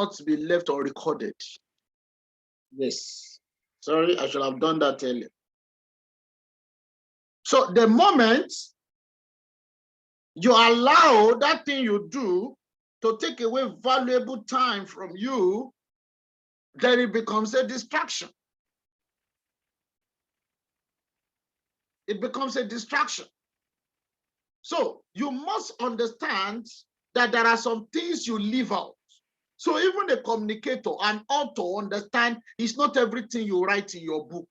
not be left unrecorded. Yes. Sorry, I should have done that earlier. So the moment you allow that thing you do to take away valuable time from you, then it becomes a distraction. It becomes a distraction. So you must understand that there are some things you leave out. So even a communicator, an author, understand it's not everything you write in your book.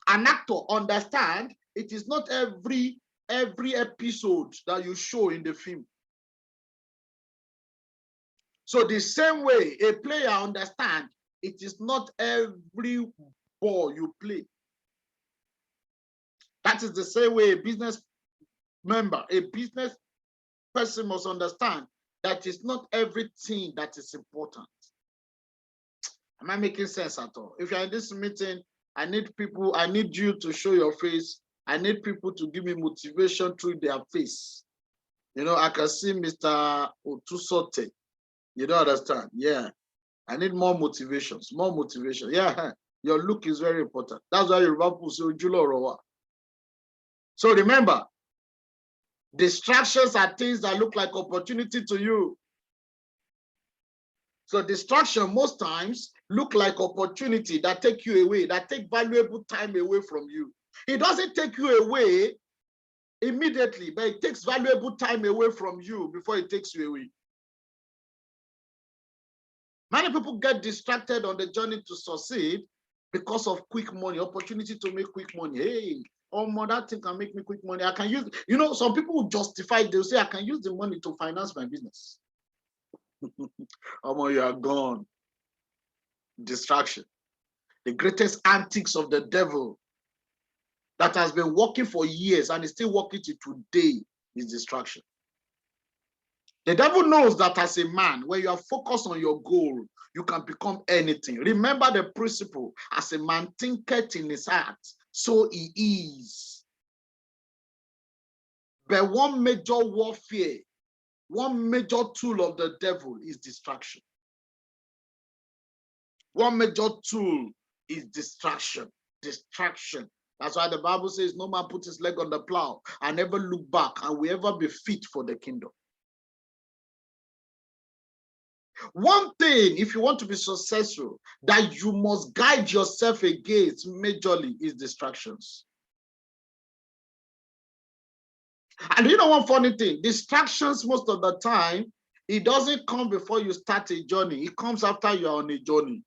An actor, understand it is not every episode that you show in the film. So the same way a player understand it is not every ball you play. That is the same way a business member, a business person must understand that it's not everything that is important. Am I making sense at all? If you're in this meeting, I need people, I need you to show your face. I need people to give me motivation through their face. You know, I can see Mr. Otusote. You don't understand? Yeah. I need more motivations, more motivation. Yeah, your look is very important. That's why Yoruba people say Ojulo Orowa. So remember, distractions are things that look like opportunity to you. So distraction most times look like opportunity that take you away, that take valuable time away from you. It doesn't take you away immediately, but it takes valuable time away from you before it takes you away. Many people get distracted on the journey to succeed because of quick money, opportunity to make quick money. Hey, oh, that thing can make me quick money. I can use, you know, some people will justify, they'll say, I can use the money to finance my business. Oh, you are gone. Distraction. The greatest antics of the devil that has been working for years and is still working to today is distraction. The devil knows that as a man, when you are focused on your goal, you can become anything. Remember the principle, as a man thinketh in his heart, so he is. But one major warfare, one major tool of the devil is distraction. One major tool is distraction. Distraction. That's why the Bible says no man put his leg on the plow and never look back and will ever be fit for the kingdom. One thing, if you want to be successful, that you must guide yourself against majorly is distractions. And you know one funny thing, distractions most of the time, it doesn't come before you start a journey. It comes after you are on a journey.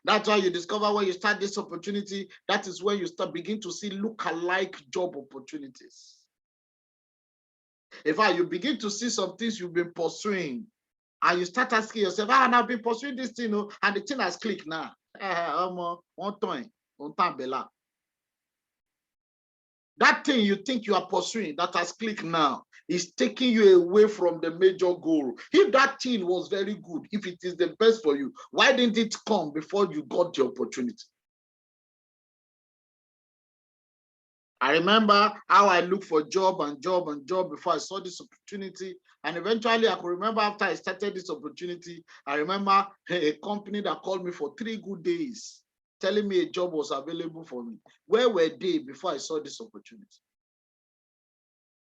That's why you discover when you start this opportunity, that is when you begin to see look-alike job opportunities. In fact, you begin to see some things you've been pursuing, and you start asking yourself, and I've been pursuing this thing, and the thing has clicked now. That thing you think you are pursuing that has clicked now is taking you away from the major goal. If that thing was very good, if it is the best for you, why didn't it come before you got the opportunity? I remember how I looked for job and job and job before I saw this opportunity. And eventually I could remember after I started this opportunity, I remember a company that called me for 3 good days, telling me a job was available for me. Where were they before I saw this opportunity?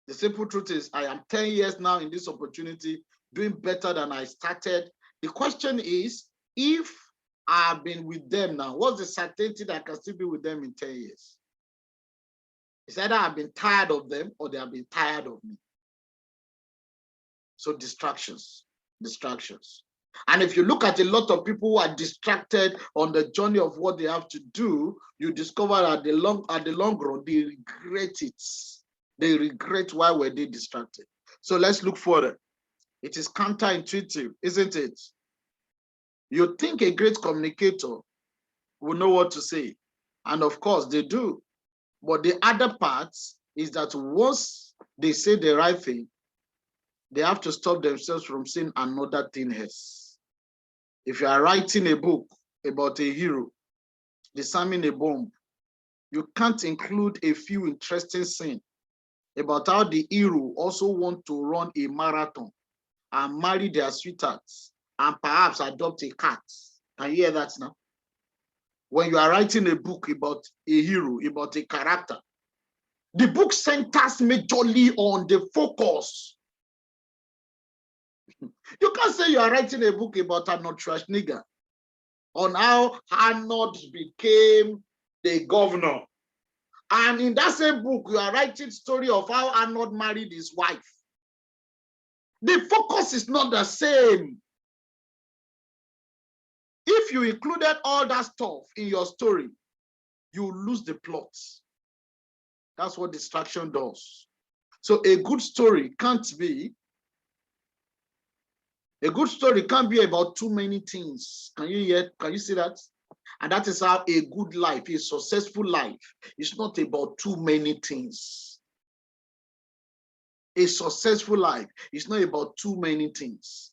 The simple truth is I am 10 years now in this opportunity, doing better than I started. The question is, if I've been with them now, what's the certainty that I can still be with them in 10 years? It's either I've been tired of them or they have been tired of me. So distractions. And if you look at a lot of people who are distracted on the journey of what they have to do, you discover at the long run, they regret it. They regret why were they distracted. So let's look further. It is counterintuitive, isn't it? You think a great communicator will know what to say. And of course they do. But the other part is that once they say the right thing, they have to stop themselves from saying another thing else. If you are writing a book about a hero disarming a bomb, you can't include a few interesting scenes about how the hero also wants to run a marathon and marry their sweethearts and perhaps adopt a cat. Can you hear that now? When you are writing a book about a hero, about a character, the book centers majorly on the focus. You can't say you are writing a book about Arnold Schwarzenegger, on how Arnold became the governor. And in that same book, you are writing story of how Arnold married his wife. The focus is not the same. If you included all that stuff in your story, you lose the plot. That's what distraction does. So a good story can't be about too many things. Can you see that? And that is how a good life, a successful life, is not about too many things. A successful life is not about too many things.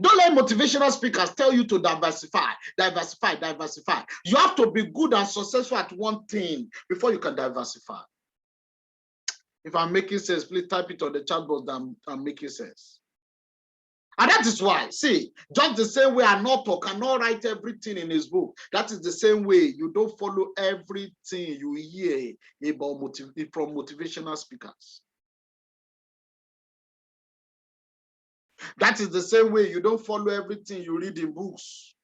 Don't let motivational speakers tell you to diversify. You have to be good and successful at one thing before you can diversify. If I'm making sense, please type it on the chat box that I'm making sense. And that is why, see, just the same way an author cannot write everything in his book, that is the same way you don't follow everything you hear about from motivational speakers. That is the same way you don't follow everything you read in books.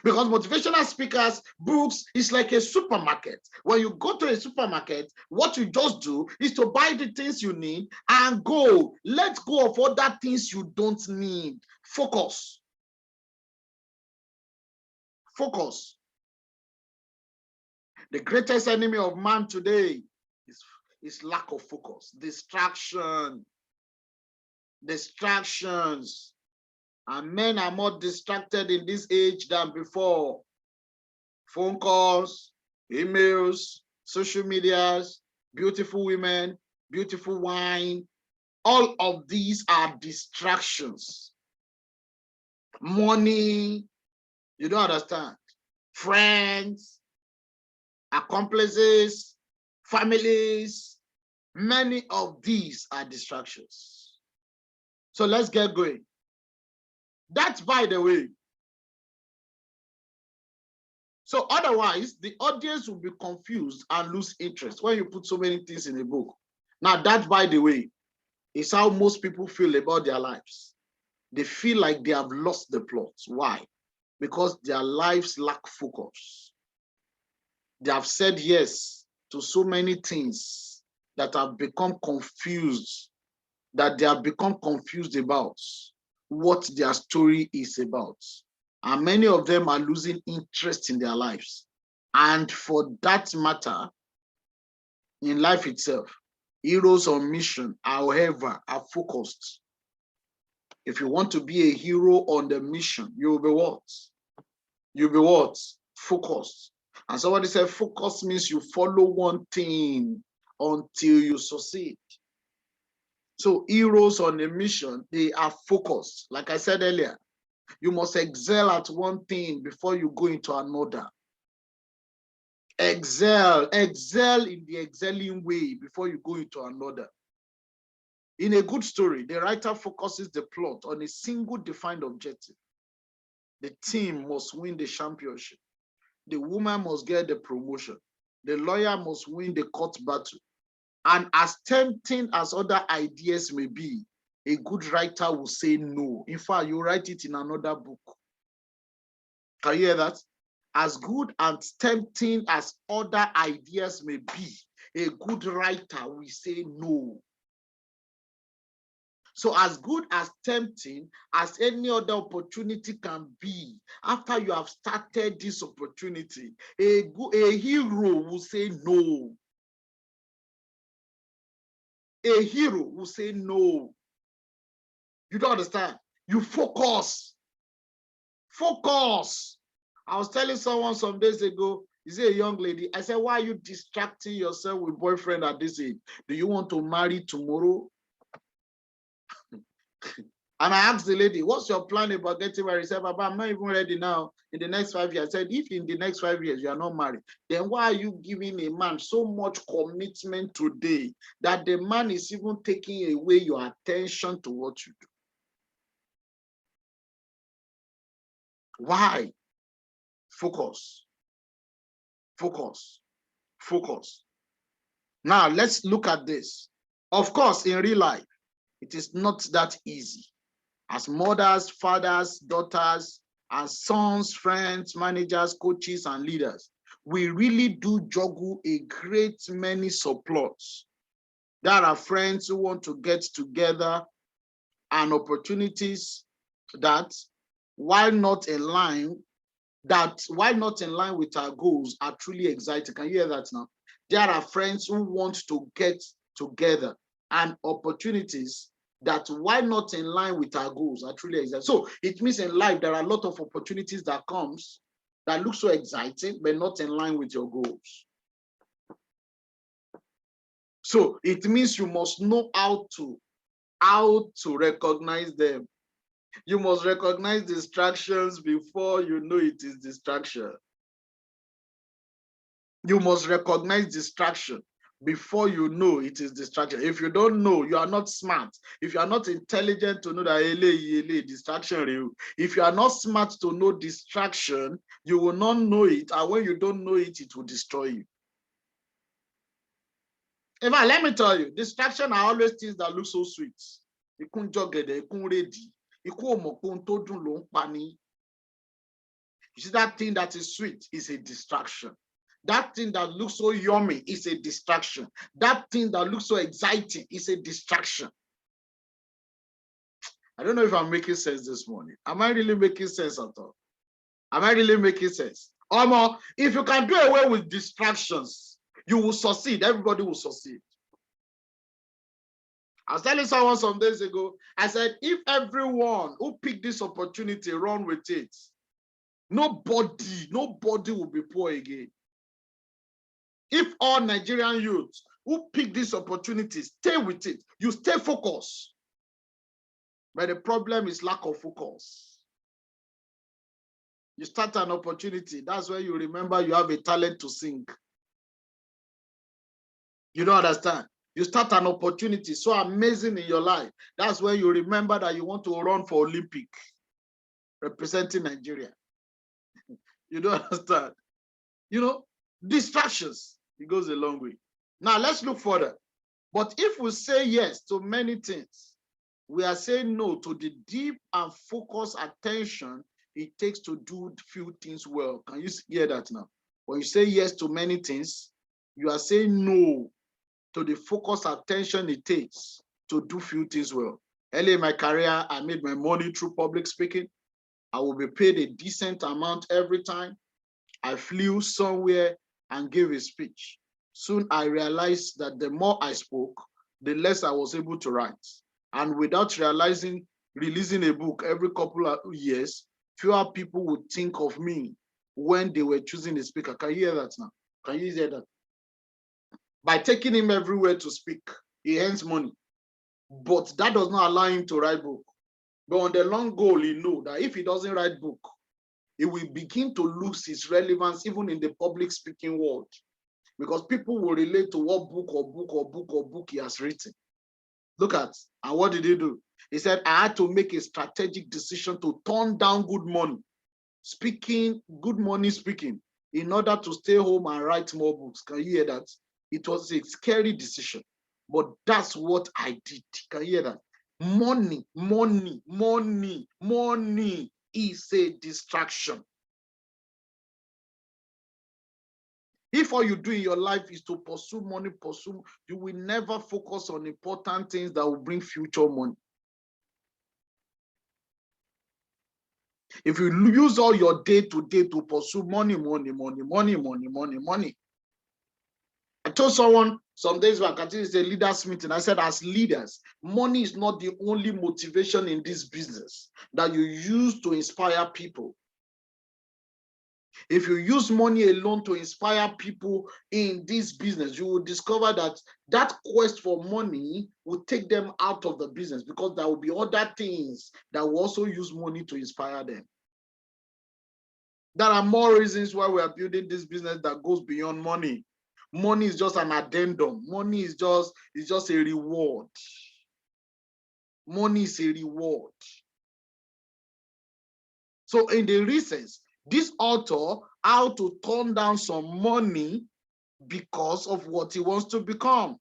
Because motivational speakers, books is like a supermarket. When you go to a supermarket, what you just do is to buy the things you need and go. Let go of other things you don't need. Focus. Focus. The greatest enemy of man today is lack of focus. Distraction. Distractions. And men are more distracted in this age than before. Phone calls, emails, social medias, beautiful women, beautiful wine. All of these are distractions. Money, you don't understand. Friends, accomplices, families. Many of these are distractions. So let's get going. That's by the way. So otherwise, the audience will be confused and lose interest when you put so many things in a book. Now, that, by the way, is how most people feel about their lives. They feel like they have lost the plot. Why? Because their lives lack focus. They have said yes to so many things that have become confused, that they have become confused about what their story is about. And many of them are losing interest in their lives. And for that matter, in life itself, heroes on mission, however, are focused. If you want to be a hero on the mission, you'll be what? You'll be what? Focused. And somebody said focus means you follow one thing until you succeed. So heroes on a mission, they are focused. Like I said earlier, you must excel at one thing before you go into another. Excel in the excelling way before you go into another. In a good story, the writer focuses the plot on a single defined objective. The team must win the championship. The woman must get the promotion. The lawyer must win the court battle. And as tempting as other ideas may be, a good writer will say no. In fact, you write it in another book. Can you hear that? As good and tempting as other ideas may be, a good writer will say no. So as good as tempting as any other opportunity can be, after you have started this opportunity, a hero will say no. A hero will say no. You don't understand? You focus. Focus. I was telling someone some days ago, is a young lady. I said, why are you distracting yourself with boyfriend at this age? Do you want to marry tomorrow? And I asked the lady, what's your plan about getting married? She said, Baba, I'm not even ready now. In the next 5 years. I said, if in the next 5 years you are not married, then why are you giving a man so much commitment today that the man is even taking away your attention to what you do? Why? Focus. Focus. Focus. Now, let's look at this. Of course, in real life, it is not that easy. As mothers, fathers, daughters, as sons, friends, managers, coaches, and leaders, we really do juggle a great many subplots. There are friends who want to get together and opportunities that, while not in line with our goals, are truly exciting. Can you hear that now? There are friends who want to get together and opportunities that, while not in line with our goals, are truly exciting. So it means in life there are a lot of opportunities that comes that look so exciting but not in line with your goals. So it means you must know how to recognize them. You must recognize distractions before you know it is distraction. You must recognize distraction before you know it is distraction. If you don't know, you are not smart. If you are not intelligent to know that distraction, if you are not smart to know distraction, you will not know it. And when you don't know it, it will destroy you. In fact, let me tell you, distraction are always things that look so sweet. You see, that thing that is sweet is a distraction. That thing that looks so yummy is a distraction. That thing that looks so exciting is a distraction. I don't know if I'm making sense this morning. Am I really making sense at all? Am I really making sense? Omo, if you can do away with distractions, you will succeed. Everybody will succeed. I was telling someone some days ago, I said, if everyone who picked this opportunity run with it, nobody will be poor again. If all Nigerian youths who pick this opportunity stay with it, you stay focused. But the problem is lack of focus. You start an opportunity, that's where you remember you have a talent to sing. You don't understand. You start an opportunity so amazing in your life. That's when you remember that you want to run for Olympic, representing Nigeria. You don't understand. You know, distractions, it goes a long way. Now let's look further. But if we say yes to many things, we are saying no to the deep and focused attention it takes to do few things well. Can you hear that now? When you say yes to many things, you are saying no to the focused attention it takes to do few things well. Early in my career, I made my money through public speaking. I will be paid a decent amount every time I flew somewhere and gave a speech. Soon I realized that the more I spoke, the less I was able to write. And without realizing, releasing a book every couple of years, fewer people would think of me when they were choosing a speaker. Can you hear that now? Can you hear that? By taking him everywhere to speak, he earns money. But that does not allow him to write book. But on the long goal, he knows that if he doesn't write book, it will begin to lose its relevance even in the public speaking world, because people will relate to what book he has written. Look at, and what did he do? He said, I had to make a strategic decision to turn down good money speaking, in order to stay home and write more books. Can you hear that? It was a scary decision, but that's what I did. Can you hear that? Money is a distraction. If all you do in your life is to pursue money, you will never focus on important things that will bring future money. If you use all your day to day to pursue money. I told someone some days back, I think it's a leaders meeting, I said, as leaders, money is not the only motivation in this business that you use to inspire people. If you use money alone to inspire people in this business, you will discover that that quest for money will take them out of the business, because there will be other things that will also use money to inspire them. There are more reasons why we are building this business that goes beyond money. Money is just an addendum. Money is just a reward. Money is a reward. So in the research, this author, how to turn down some money because of what he wants to become.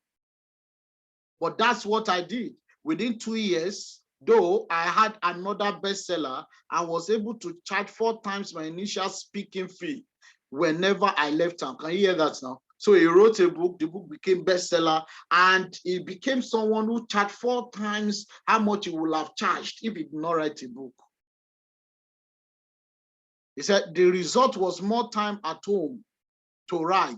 But that's what I did. Within 2 years, though I had another bestseller, I was able to charge 4 times my initial speaking fee whenever I left town. Can you hear that now? So he wrote a book, the book became bestseller, and he became someone who charged 4 times how much he would have charged if he did not write a book. He said the result was more time at home to write.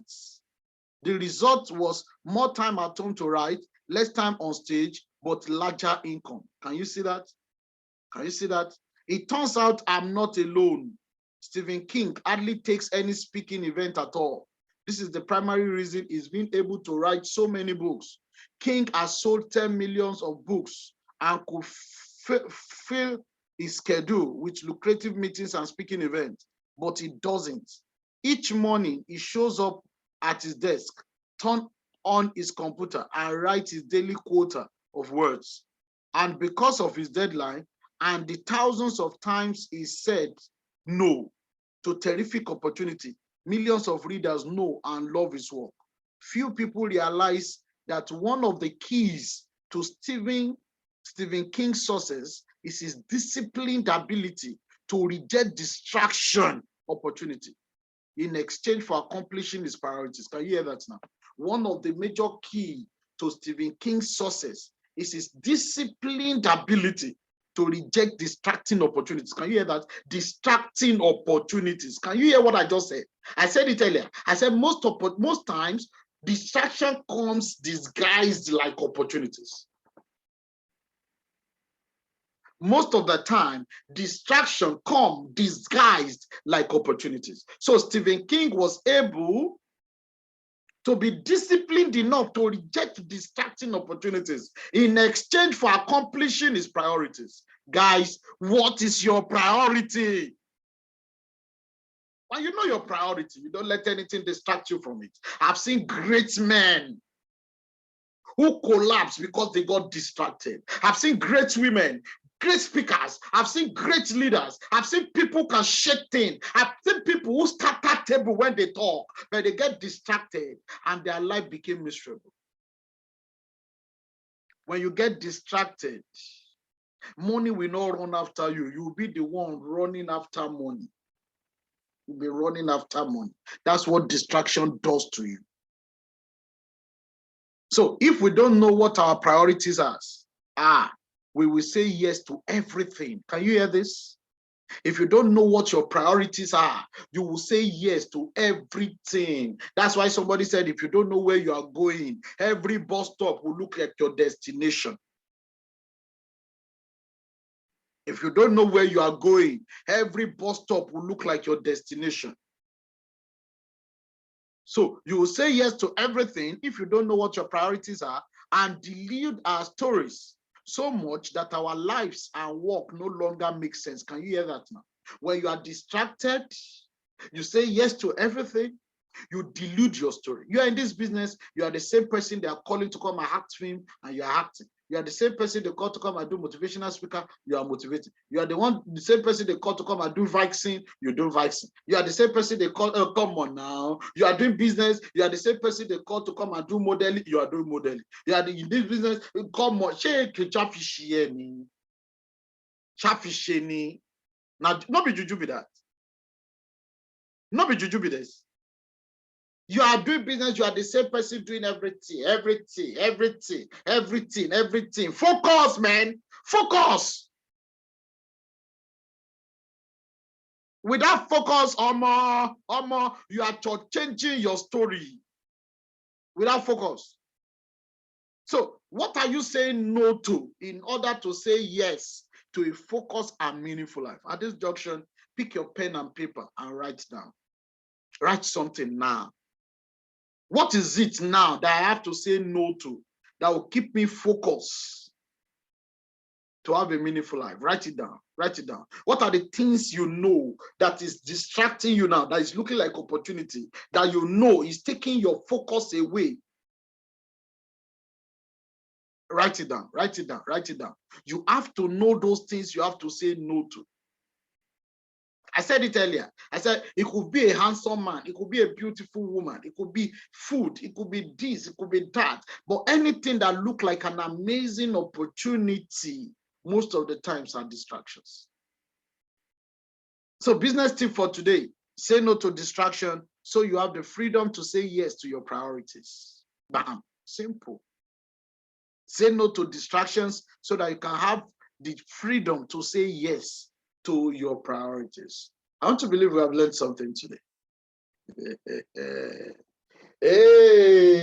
The result was more time at home to write, less time on stage, but larger income. Can you see that? Can you see that? It turns out I'm not alone. Stephen King hardly takes any speaking event at all. This is the primary reason he's been able to write so many books. King has sold 10 millions of books and could fill his schedule with lucrative meetings and speaking events, but he doesn't. Each morning, he shows up at his desk, turn on his computer, and write his daily quota of words. And because of his deadline and the thousands of times he said no to terrific opportunity, millions of readers know and love his work. Few people realize that one of the keys to Stephen King's success is his disciplined ability to reject distraction opportunity in exchange for accomplishing his priorities. Can you hear that now? One of the major keys to Stephen King's success is his disciplined ability to reject distracting opportunities. Can you hear that? Distracting opportunities. Can you hear what I just said? I said it earlier. I said most times, distraction comes disguised like opportunities. Most of the time, distraction comes disguised like opportunities. So Stephen King was able to be disciplined enough to reject distracting opportunities in exchange for accomplishing his priorities. Guys, what is your priority? When you know your priority, you don't let anything distract you from it. I've seen great men who collapsed because they got distracted. I've seen great women, great speakers. I've seen great leaders. I've seen people who can shake things. I've seen people who scatter table when they talk, but they get distracted and their life became miserable. When you get distracted, money will not run after you. You'll be the one running after money. You'll be running after money. That's what distraction does to you. So if we don't know what our priorities are, we will say yes to everything. Can you hear this? If you don't know what your priorities are, you will say yes to everything. That's why somebody said, if you don't know where you are going, every bus stop will look like your destination. If you don't know where you are going, every bus stop will look like your destination. So you will say yes to everything if you don't know what your priorities are, and delude our stories so much that our lives and work no longer make sense. Can you hear that now? When you are distracted, you say yes to everything, you delude your story. You are in this business, you are the same person they are calling to come and act film, and you are acting. You are the same person they call to come and do motivational speaker, you are motivating. You are the same person they call to come and do vaccine, you do vaccine. You are the same person they call, come on now. You are doing business, you are the same person they call to come and do modeling, you are doing modeling. You are in this business, come on, now, not be juju be that. Not be juju be this. You are doing business, you are the same person doing everything. Focus, man. Focus. Without focus, you are changing your story. Without focus. So, what are you saying no to in order to say yes to a focused and meaningful life? At this junction, pick your pen and paper and write down. Write something now. What is it now that I have to say no to that will keep me focused to have a meaningful life? Write it down. Write it down. What are the things you know that is distracting you now, that is looking like opportunity, that you know is taking your focus away? Write it down. Write it down. Write it down. You have to know those things you have to say no to. I said it earlier. I said it could be a handsome man, it could be a beautiful woman, it could be food, it could be this, it could be that. But anything that look like an amazing opportunity, most of the times are distractions. So business tip for today, say no to distraction so you have the freedom to say yes to your priorities. Bam, simple. Say no to distractions so that you can have the freedom to say yes to your priorities. I want to believe we have learned something today. Hey.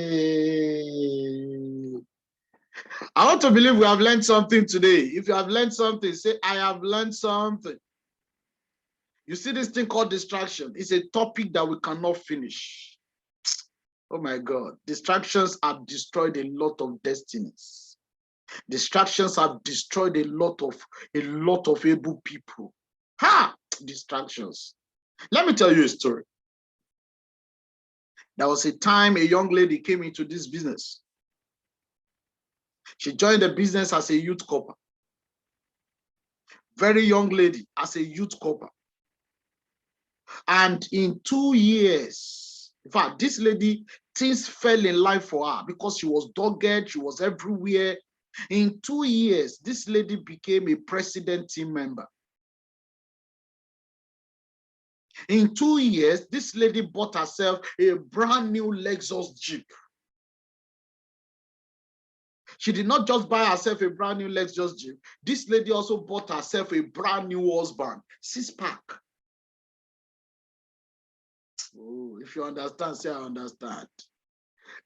I want to believe we have learned something today. If you have learned something, say, I have learned something. You see this thing called distraction. It's a topic that we cannot finish. Oh my God. Distractions have destroyed a lot of destinies. Distractions have destroyed a lot of able people. Ha! Distractions. Let me tell you a story. There was a time a young lady came into this business. She joined the business as a youth corper. Very young lady as a youth corper. And in 2 years, in fact, this lady, things fell in life for her because she was dogged, she was everywhere. In 2 years, this lady became a president team member. In 2 years, this lady bought herself a brand new Lexus Jeep. She did not just buy herself a brand new Lexus Jeep. This lady also bought herself a brand new husband, 6-pack. Oh, if you understand, say I understand.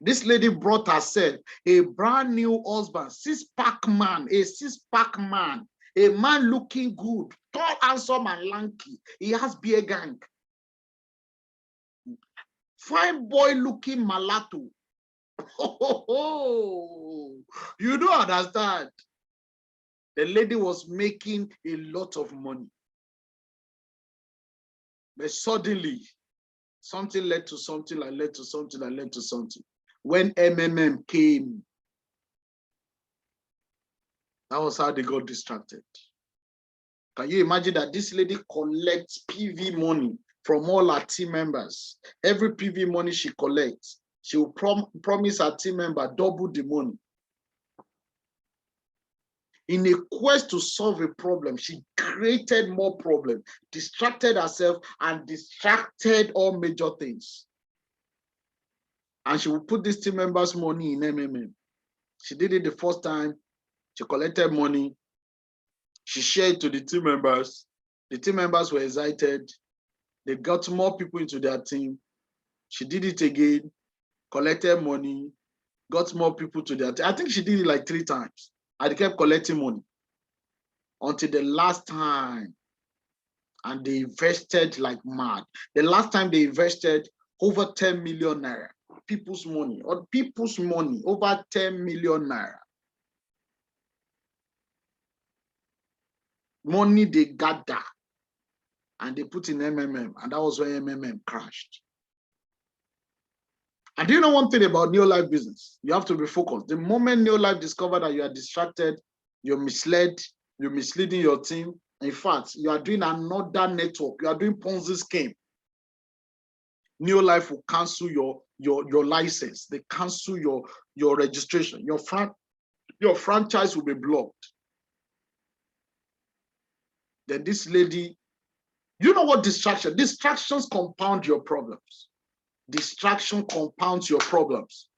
This lady brought herself a brand new husband, 6-pack man, a 6-pack man, a man looking good, tall, handsome, and lanky. He has beer gang. Fine boy looking mulatto. Oh, you don't understand. The lady was making a lot of money. But suddenly, something led to something, that led to something, that led to something. When MMM came, that was how they got distracted. Can you imagine that this lady collects PV money from all her team members? Every PV money she collects, she will promise her team member double the money. In a quest to solve a problem, she created more problems, distracted herself, and distracted all major things. And she would put these team members' money in MMM. She did it the first time. She collected money. She shared it to the team members. The team members were excited. They got more people into their team. She did it again, collected money, got more people to their team. I think she did it like 3 times. And they kept collecting money until the last time. And they invested like mad. The last time they invested over 10 million naira. People's money, over 10 million naira. Money they gather and they put in MMM, and that was when MMM crashed. And do you know one thing about Neolife business? You have to be focused. The moment Neolife discover that you are distracted, you're misled, you're misleading your team. In fact, you are doing another network. You are doing Ponzi scheme. Neolife will cancel your license. They cancel your registration. Your franchise will be blocked. Then this lady, you know what distraction? Distractions compound your problems. Distraction compounds your problems.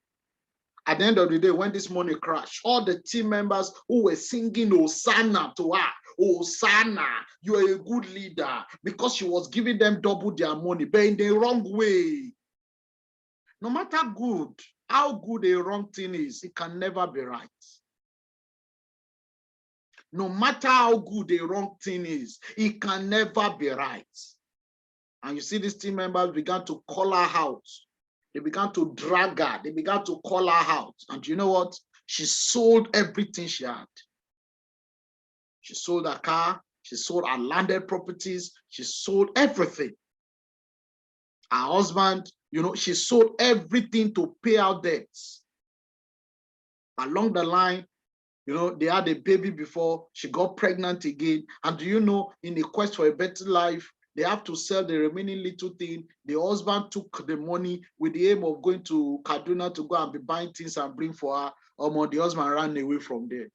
At the end of the day, when this money crashed, all the team members who were singing Hosanna to her, Hosanna, you are a good leader, because she was giving them double their money, but in the wrong way. No matter how good a wrong thing is, it can never be right. No matter how good a wrong thing is, it can never be right. And you see these team members began to call her out. They began to drag her. They began to call her out. And you know what? She sold everything she had. She sold her car. She sold her landed properties. She sold everything. Her husband, she sold everything to pay out debts. Along the line, they had a baby before. She got pregnant again. And do you know, in the quest for a better life, they have to sell the remaining little thing. The husband took the money with the aim of going to Kaduna to go and be buying things and bring for her. The husband ran away from there.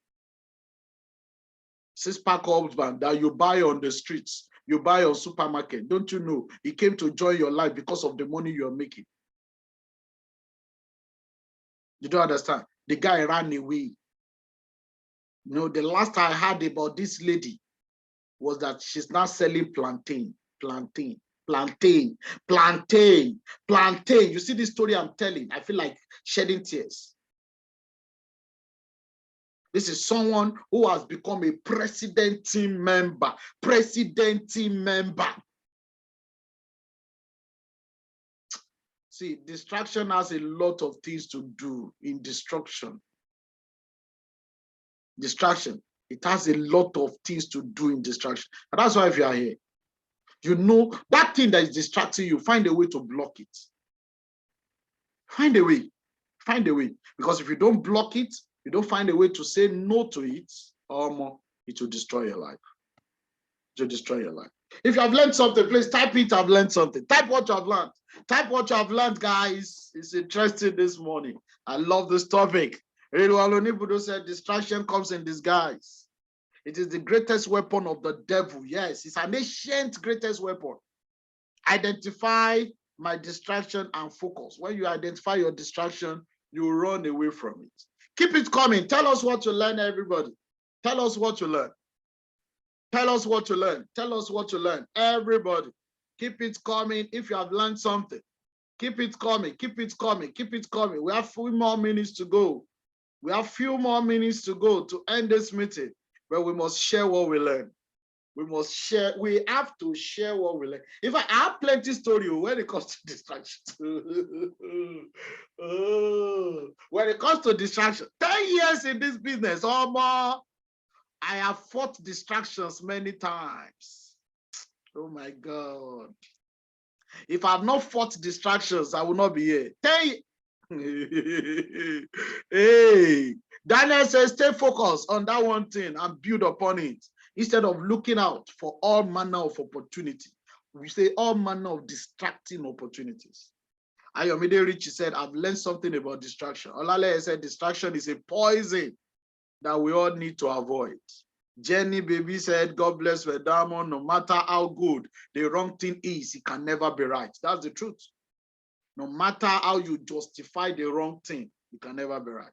Six-pack husband that you buy on the streets, you buy on supermarket. Don't you know? He came to join your life because of the money you're making. You don't understand? The guy ran away. The last I heard about this lady was that she's now selling plantain. You see this story I'm telling, I feel like shedding tears. This is someone who has become a president team member. See, distraction has a lot of things to do in destruction. Distraction, it has a lot of things to do in distraction. And that's why if you are here, that thing that is distracting you, find a way to block it. Find a way. Because if you don't block it, you don't find a way to say no to it, it will destroy your life. It will destroy your life. If you have learned something, please type it, I've learned something. Type what you have learned. Type what you have learned, guys. It's interesting this morning. I love this topic. Budo said, distraction comes in disguise. It is the greatest weapon of the devil. Yes, it's an ancient greatest weapon. Identify my distraction and focus. When you identify your distraction, you run away from it. Keep it coming. Tell us what you learn, everybody. Tell us what you learn. Tell us what you learn. Tell us what you learn. Everybody, keep it coming. If you have learned something, keep it coming. Keep it coming. Keep it coming. We have 4 more minutes to go. We have few more minutes to go to end this meeting, but we must share what we learn. We must share. We have to share what we learn. In fact, I have plenty story when it comes to distraction. When it comes to distraction, 10 years in this business or more, I have fought distractions many times. Oh my God. If I have not fought distractions, I will not be here. Hey, Daniel says, stay focused on that one thing and build upon it instead of looking out for all manner of opportunity. We say all manner of distracting opportunities. Ayomide Richie said, I've learned something about distraction. Olale said, distraction is a poison that we all need to avoid. Jenny Baby said, God bless Vedamo. No matter how good the wrong thing is, it can never be right. That's the truth. No matter how you justify the wrong thing, it can never be right.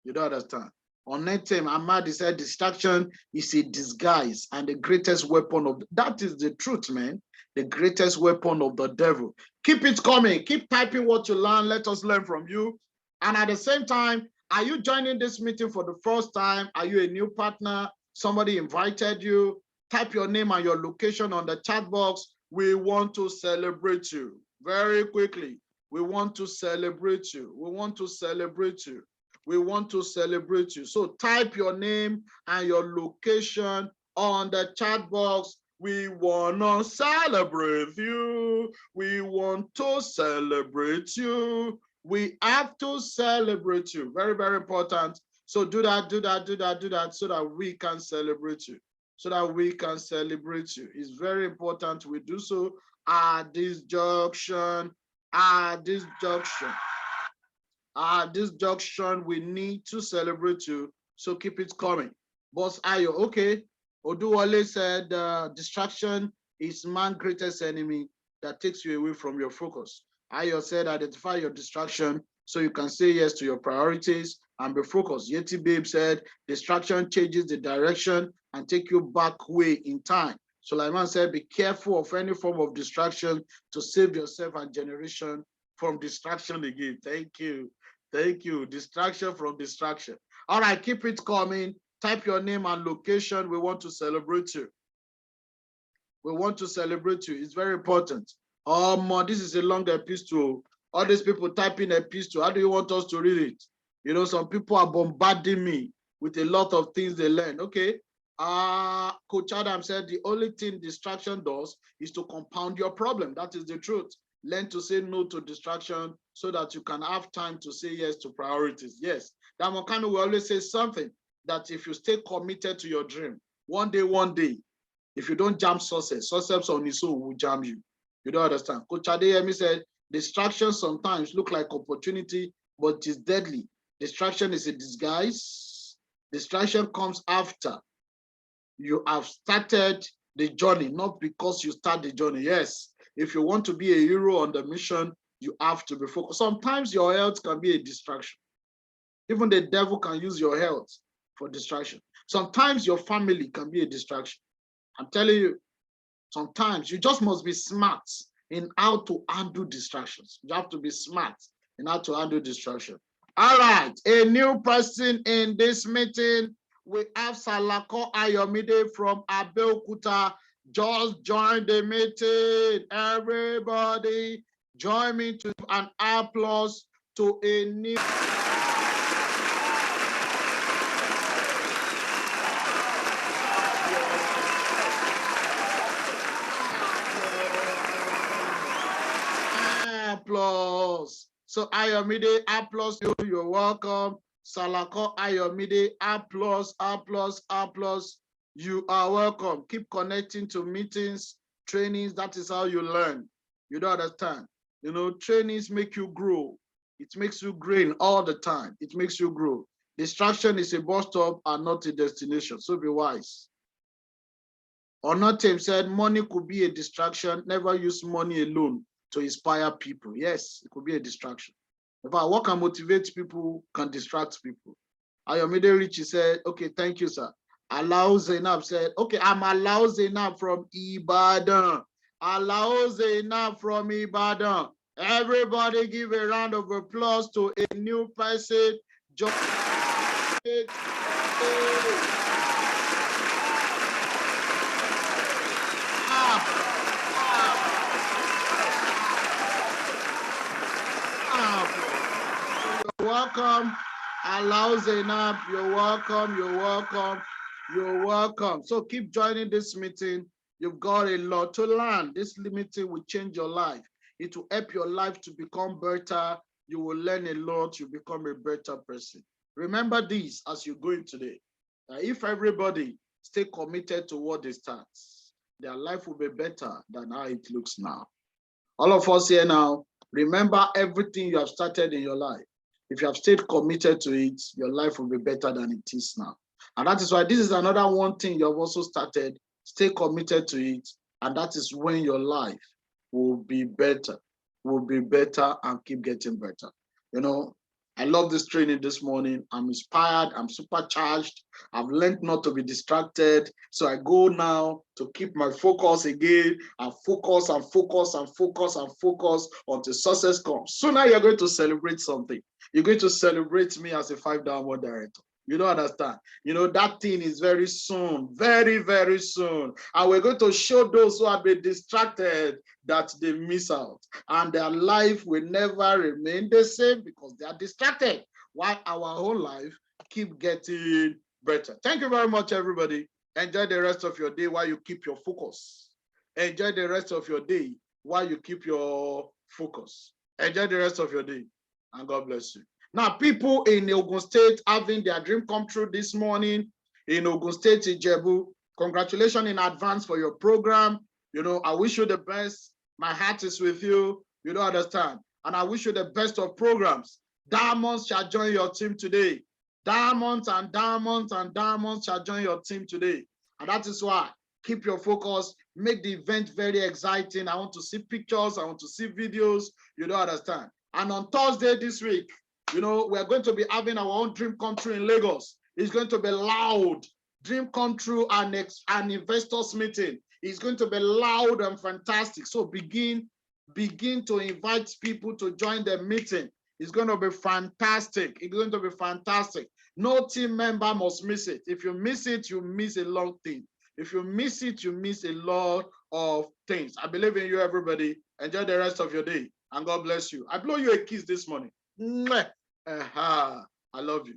You don't understand. On that time, Ahmad said distraction is a disguise and the greatest weapon of that is the truth, man. The greatest weapon of the devil. Keep it coming. Keep typing what you learn. Let us learn from you. And at the same time, are you joining this meeting for the first time? Are you a new partner? Somebody invited you? Type your name and your location on the chat box. We want to celebrate you. Very quickly, we want to celebrate you. We want to celebrate you. We want to celebrate you. So type your name and your location on the chat box. We want to celebrate you. We want to celebrate you. We have to celebrate you. Very, very important. So do that so that we can celebrate you. So that we can celebrate you. It's very important we do so at this junction. At this junction, we need to celebrate you. So keep it coming. Boss Ayo, okay. Oduwale said, distraction is man's greatest enemy that takes you away from your focus. Ayo said, identify your distraction so you can say yes to your priorities and be focused. Yeti Babe said, distraction changes the direction and take you back way in time. Sulaiman said, be careful of any form of distraction to save yourself and generation from distraction again. Thank you. Thank you. Distraction from distraction. All right, keep it coming. Type your name and location. We want to celebrate you. We want to celebrate you. It's very important. This is a long epistle. All these people typing epistle. How do you want us to read it? You know, some people are bombarding me with a lot of things they learn. Okay. Coach Adam said the only thing distraction does is to compound your problem. That is the truth. Learn to say no to distraction so that you can have time to say yes to priorities. Yes. Damokano will always say something that if you stay committed to your dream, one day, if you don't jam success on its own will jam you. You don't understand. Coach Adeyemi said, distraction sometimes look like opportunity, but it is deadly. Distraction is a disguise. Distraction comes after you have started the journey, not because you start the journey. Yes, if you want to be a hero on the mission, you have to be focused. Sometimes your health can be a distraction. Even the devil can use your health for distraction. Sometimes your family can be a distraction. I'm telling you, sometimes you just must be smart in how to handle distractions. You have to be smart in how to handle distraction. All right, a new person in this meeting. We have Salako Ayomide from Abeokuta. Just join the meeting. Everybody, join me to an applause to a new. Applause. So Ayomide, applause you. You're welcome. Salako Ayomide, applause, applause, applause. You are welcome. Keep connecting to meetings, trainings. That is how you learn. You don't understand. You know, trainings make you grow. It makes you grow all the time. It makes you grow. Distraction is a bus stop and not a destination. So be wise. Onotem said money could be a distraction. Never use money alone to inspire people. Yes, it could be a distraction. In fact, what can motivate people can distract people. Ayomide Richie said, okay, thank you, sir. Alao Zainab said, okay, I'm Alao Zainab from Ibadan. Alao Zainab from Ibadan. Everybody give a round of applause to a new person. You're welcome. Allow Zainab, you're welcome, you're welcome, you're welcome. So keep joining this meeting. You've got a lot to learn. This meeting will change your life. It will help your life to become better. You will learn a lot, you become a better person. Remember this as you're going today. If everybody stay committed to what they start, their life will be better than how it looks now. All of us here now, remember everything you have started in your life. If you have stayed committed to it, your life will be better than it is now. And that is why this is another one thing you have also started. Stay committed to it. And that is when your life will be better and keep getting better. You know, I love this training this morning. I'm inspired. I'm supercharged. I've learned not to be distracted. So I go now to keep my focus again and focus and focus and focus and focus until success comes. So now you're going to celebrate something. You're going to celebrate me as a 5-downward director. You don't understand. You know, that thing is very soon, very, very soon. And we're going to show those who have been distracted that they miss out. And their life will never remain the same because they are distracted. While our whole life keep getting better. Thank you very much, everybody. Enjoy the rest of your day while you keep your focus. Enjoy the rest of your day while you keep your focus. Enjoy the rest of your day. And God bless you. Now, people in Ogun State having their dream come true this morning in Ogun State, Ijebu, congratulations in advance for your program. You know, I wish you the best. My heart is with you. You don't understand. And I wish you the best of programs. Diamonds shall join your team today. Diamonds and diamonds and diamonds shall join your team today. And that is why keep your focus. Make the event very exciting. I want to see pictures. I want to see videos. You don't understand. And on Thursday this week, you know, we're going to be having our own dream come true in Lagos. It's going to be loud. Dream come true and an investors meeting. It's going to be loud and fantastic. So begin to invite people to join the meeting. It's going to be fantastic. It's going to be fantastic. No team member must miss it. If you miss it, you miss a long thing. If you miss it, you miss a lot of things. I believe in you, everybody. Enjoy the rest of your day, and God bless you. I blow you a kiss this morning. Mwah. I love you.